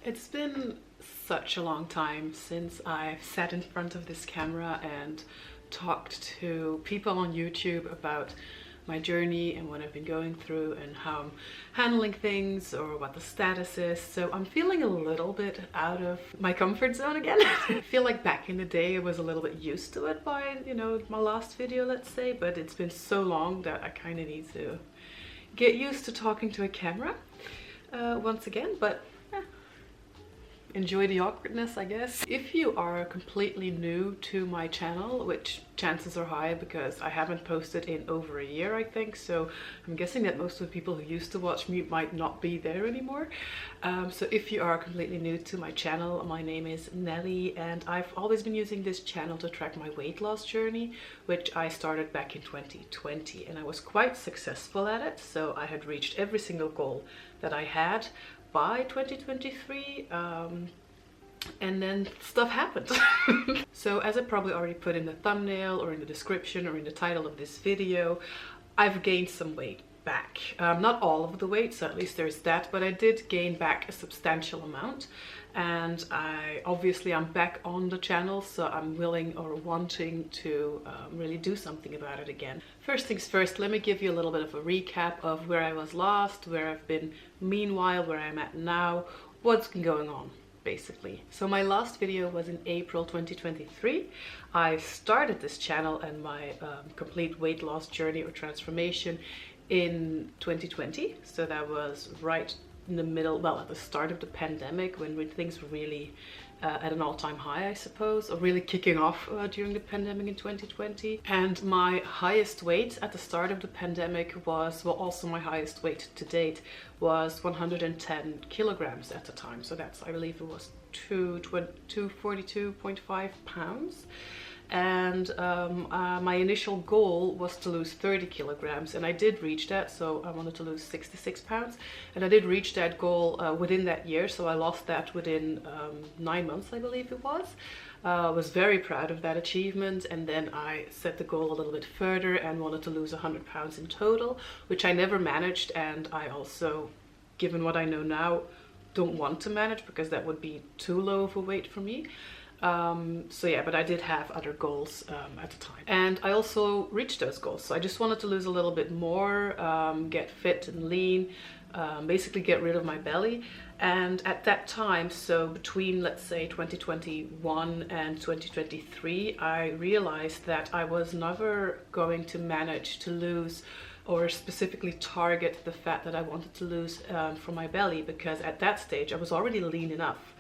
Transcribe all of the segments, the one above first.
It's been such a long time since I've sat in front of this camera and talked to people on YouTube about my journey and what I've been going through and how I'm handling things or what the status is. So I'm feeling a little bit out of my comfort zone again. I feel like back in the day I was a little bit used to it by, my last video, let's say, but it's been so long that I kind of need to get used to talking to a camera once again, but enjoy the awkwardness, I guess. If you are completely new to my channel, which chances are high because I haven't posted in over a year, I think, so I'm guessing that most of the people who used to watch me might not be there anymore. So if you are completely new to my channel, my name is Nelly and I've always been using this channel to track my weight loss journey, which I started back in 2020, and I was quite successful at it. So I had reached every single goal that I had by 2023, and then stuff happened. So as I probably already put in the thumbnail or in the description or in the title of this video, I've gained some weight back. Not all of the weight, so at least there's that, but I did gain back a substantial amount, and I'm back on the channel, so I'm willing or wanting to really do something about it again. First things first, let me give you a little bit of a recap of where I was last, where I've been meanwhile, where I'm at now, what's been going on basically. So my last video was in April 2023. I started this channel and my complete weight loss journey or transformation in 2020, so that was right in the middle, well, at the start of the pandemic, when things were really at an all-time high, I suppose, or really kicking off during the pandemic in 2020. And my highest weight at the start of the pandemic was, well, also my highest weight to date was 110 kilograms at the time. So that's, I believe it was 242.5 pounds. And my initial goal was to lose 30 kilograms, and I did reach that. So I wanted to lose 66 pounds, and I did reach that goal within that year. So I lost that within 9 months, I believe it was. I was very proud of that achievement, and then I set the goal a little bit further and wanted to lose 100 pounds in total, which I never managed. And I also, given what I know now, don't want to manage because that would be too low of a weight for me. So yeah, but I did have other goals at the time, and I also reached those goals. So I just wanted to lose a little bit more, get fit and lean, basically get rid of my belly. And at that time, so between, let's say, 2021 and 2023, I realized that I was never going to manage to lose or specifically target the fat that I wanted to lose from my belly, because at that stage I was already lean enough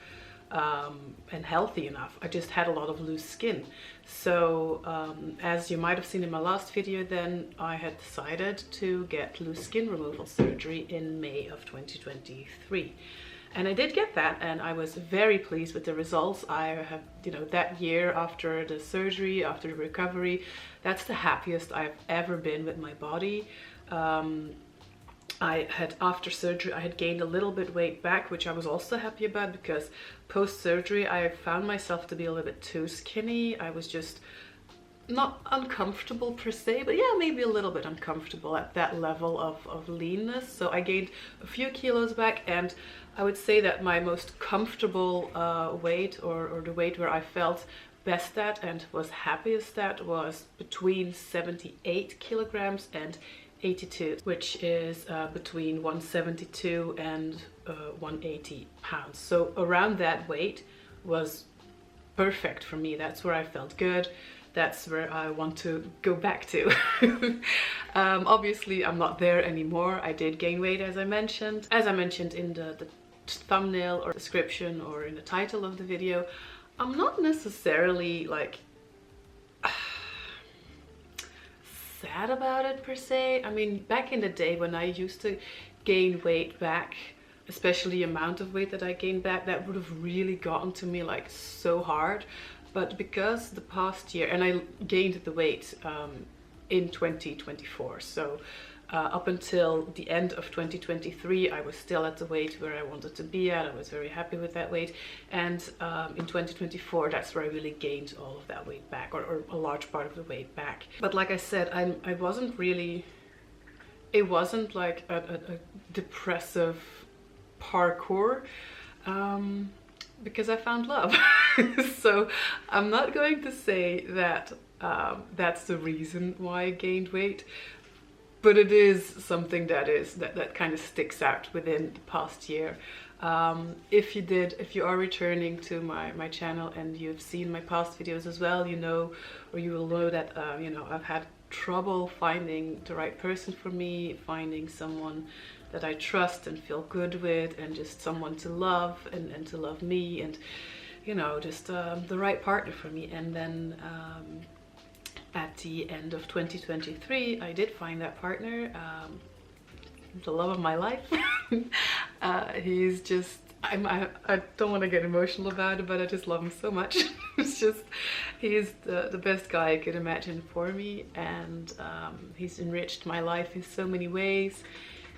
and healthy enough. I just had a lot of loose skin. So as you might have seen in my last video, then I had decided to get loose skin removal surgery in May of 2023. And I did get that, and I was very pleased with the results. I have, that year after the surgery, after the recovery, that's the happiest I've ever been with my body. After surgery, I had gained a little bit weight back, which I was also happy about, because post-surgery I found myself to be a little bit too skinny. I was just not uncomfortable per se, but yeah, maybe a little bit uncomfortable at that level of leanness. So I gained a few kilos back, and I would say that my most comfortable weight, or the weight where I felt best at and was happiest at, was between 78 kilograms and 82, which is between 172 and 180 pounds. So around that weight was perfect for me. That's where I felt good. That's where I want to go back to. Obviously I'm not there anymore. I did gain weight, as I mentioned. As I mentioned in the thumbnail or description or in the title of the video, I'm not necessarily like sad about it per se. I mean, back in the day when I used to gain weight back, especially the amount of weight that I gained back, that would have really gotten to me like so hard. But because the past year, and I gained the weight in 2024, so up until the end of 2023 I was still at the weight where I wanted to be at. I was very happy with that weight, and in 2024 that's where I really gained all of that weight back, or a large part of the weight back. But like I said, I wasn't really, it wasn't like a depressive parkour. Because I found love. So I'm not going to say that that's the reason why I gained weight, but it is something that kind of sticks out within the past year. If you are returning to my channel and you've seen my past videos as well, you know, or you will know that you know, I've had trouble finding the right person for me, finding someone that I trust and feel good with, and just someone to love and to love me, and you know, just the right partner for me. And then at the end of 2023, I did find that partner, the love of my life. He's just, I don't want to get emotional about it, but I just love him so much. It's just, he's the best guy I could imagine for me, and he's enriched my life in so many ways.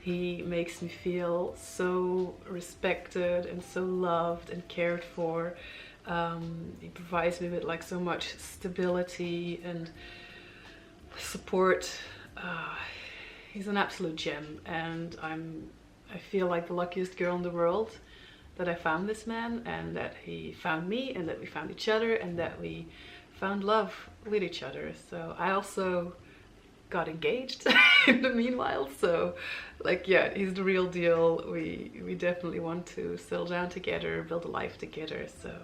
He makes me feel so respected and so loved and cared for. He provides me with like so much stability and support. He's an absolute gem, and I feel like the luckiest girl in the world that I found this man, and that he found me, and that we found each other, and that we found love with each other. So I also got engaged in the meanwhile, so like, yeah, he's the real deal. We definitely want to settle down together, build a life together, so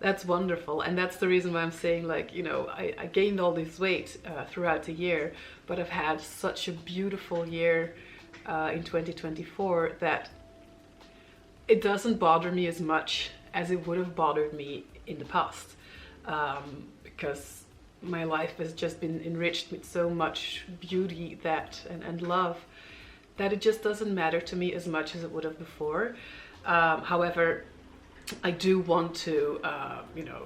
that's wonderful. And that's the reason why I'm saying, like, you know, I gained all this weight throughout the year, but I've had such a beautiful year in 2024 that it doesn't bother me as much as it would have bothered me in the past, because my life has just been enriched with so much beauty and love, that it just doesn't matter to me as much as it would have before. However, I do want to, you know,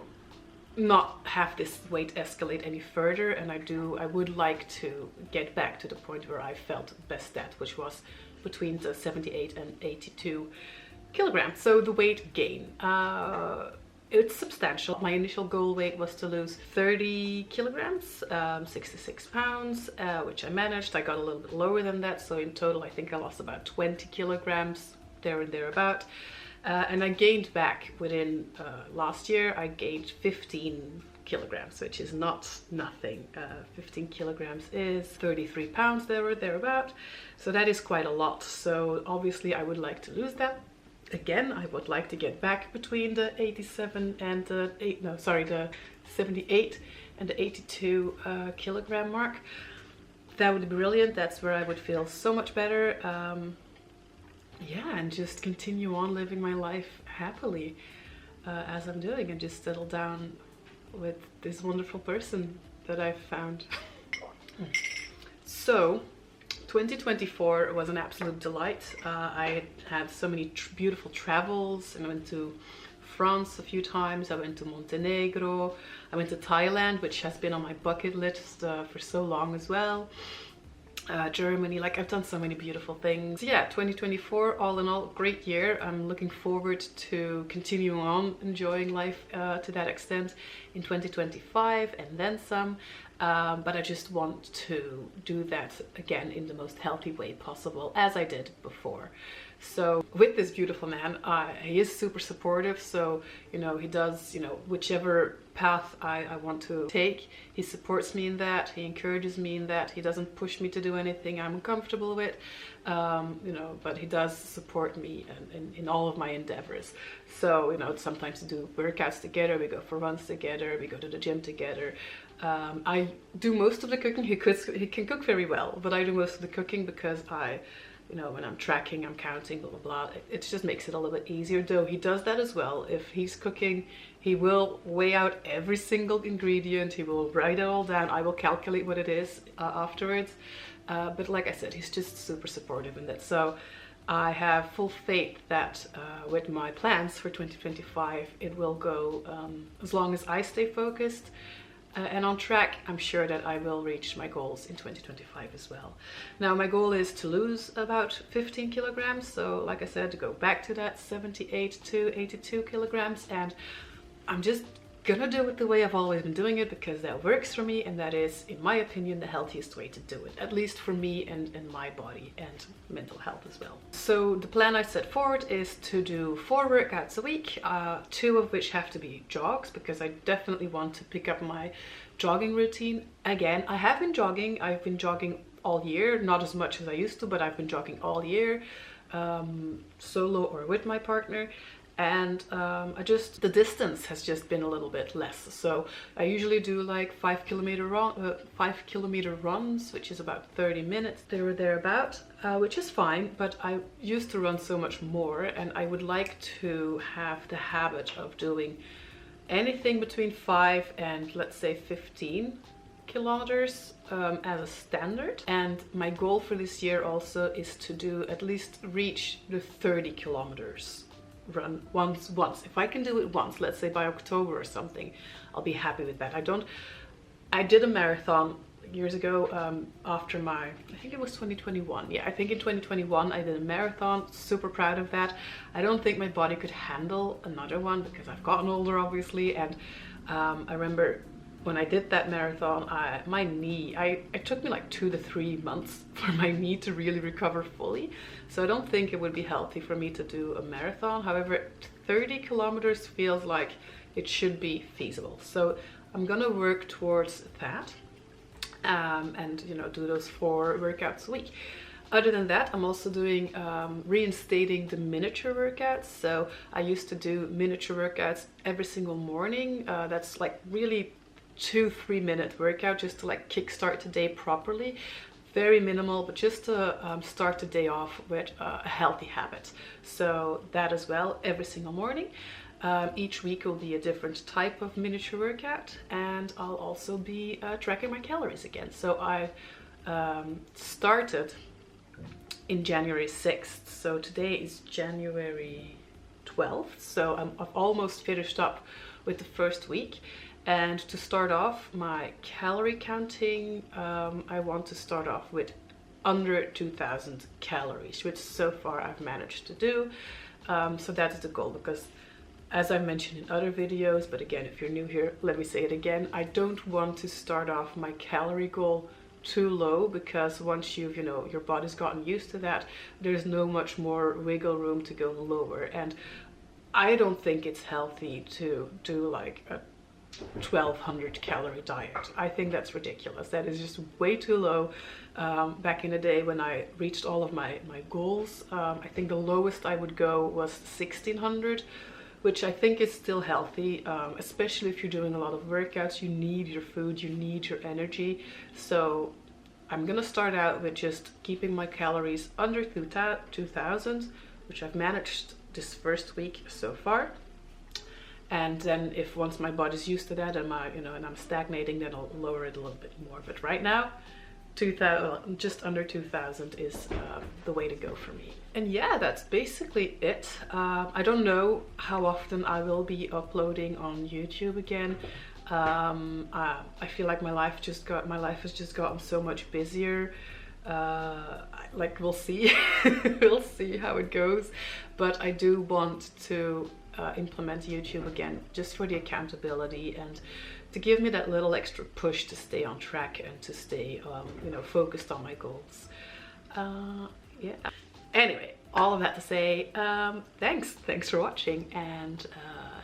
not have this weight escalate any further, and I would like to get back to the point where I felt best at, which was between the 78 and 82 kilograms. So the weight gain, it's substantial. My initial goal weight was to lose 30 kilograms, 66 pounds, which I managed. I got a little bit lower than that, so in total I think I lost about 20 kilograms, there and thereabout. And I gained back within last year, I gained 15 kilograms, which is not nothing. 15 kilograms is 33 pounds, there or thereabout. So that is quite a lot. So obviously I would like to lose that. Again, I would like to get back between the 87 and the the 78 and the 82 kilogram mark. That would be brilliant. That's where I would feel so much better. Yeah, and just continue on living my life happily as I'm doing, and just settle down with this wonderful person that I've found. So 2024 was an absolute delight. I had so many beautiful travels, and I went to France a few times, I went to Montenegro, I went to Thailand, which has been on my bucket list for so long as well. Germany, like, I've done so many beautiful things. Yeah, 2024, all in all, great year. I'm looking forward to continuing on enjoying life to that extent in 2025 and then some. But I just want to do that again in the most healthy way possible, as I did before. So with this beautiful man, he is super supportive. So, you know, he does, you know, whichever path I want to take, he supports me in that, he encourages me in that. He doesn't push me to do anything I'm uncomfortable with, you know, but he does support me in all of my endeavors. So, you know, sometimes we do workouts together, we go for runs together, we go to the gym together. I do most of the cooking. He can cook very well, but I do most of the cooking because you know, when I'm tracking, I'm counting, blah, blah, blah. It just makes it a little bit easier, though he does that as well. If he's cooking, he will weigh out every single ingredient. He will write it all down. I will calculate what it is afterwards. But like I said, he's just super supportive in that. So I have full faith that with my plans for 2025, it will go as long as I stay focused and on track. I'm sure that I will reach my goals in 2025 as well. Now, my goal is to lose about 15 kilograms. So like I said, to go back to that 78 to 82 kilograms. And I'm just gonna do it the way I've always been doing it, because that works for me, and that is, in my opinion, the healthiest way to do it, at least for me and my body and mental health as well. So the plan I set forward is to do 4 workouts a week, 2 of which have to be jogs, because I definitely want to pick up my jogging routine again. I have been jogging. I've been jogging all year, not as much as I used to, but I've been jogging all year, solo or with my partner. And the distance has just been a little bit less. So I usually do like 5 kilometer runs, which is about 30 minutes there or thereabout, which is fine. But I used to run so much more, and I would like to have the habit of doing anything between 5 and let's say 15 kilometers as a standard. And my goal for this year also is to do at least reach the 30 kilometers run once. If I can do it once, let's say by October or something, I'll be happy with that. I did a marathon years ago, after I think it was 2021. Yeah, I think in 2021 I did a marathon. Super proud of that. I don't think my body could handle another one because I've gotten older, obviously. And I remember when I did that marathon, my knee, it took me like 2 to 3 months for my knee to really recover fully. So I don't think it would be healthy for me to do a marathon. However, 30 kilometers feels like it should be feasible. So I'm gonna work towards that, and you know, do those 4 workouts a week. Other than that, I'm also doing reinstating the miniature workouts. So I used to do miniature workouts every single morning. That's like really 2-3 minute workout just to like kickstart the day properly. Very minimal, but just to start the day off with a healthy habit. So that as well, every single morning. Each week will be a different type of miniature workout, and I'll also be tracking my calories again. So I started in January 6th. So today is January 12th. So I've almost finished up with the first week. And to start off my calorie counting, I want to start off with under 2,000 calories, which so far I've managed to do. So that's the goal, because as I mentioned in other videos, but again, if you're new here, let me say it again, I don't want to start off my calorie goal too low, because once you've, you know, your body's gotten used to that, there's no much more wiggle room to go lower. And I don't think it's healthy to do like a 1,200 calorie diet. I think that's ridiculous. That is just way too low. Back in the day when I reached all of my goals, I think the lowest I would go was 1,600, which I think is still healthy, especially if you're doing a lot of workouts. You need your food, you need your energy. So I'm gonna start out with just keeping my calories under 2,000, which I've managed this first week so far. And then if once my body's used to that and and I'm stagnating, then I'll lower it a little bit more. But right now, 2,000, just under 2,000 is the way to go for me. And yeah, that's basically it. I don't know how often I will be uploading on YouTube again. I feel like my life has just gotten so much busier. Like we'll see, we'll see how it goes. But I do want to implement YouTube again, just for the accountability and to give me that little extra push to stay on track and to stay focused on my goals. Yeah, anyway, all of that to say, thanks for watching, and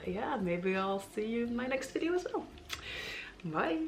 yeah, maybe I'll see you in my next video as well. Bye.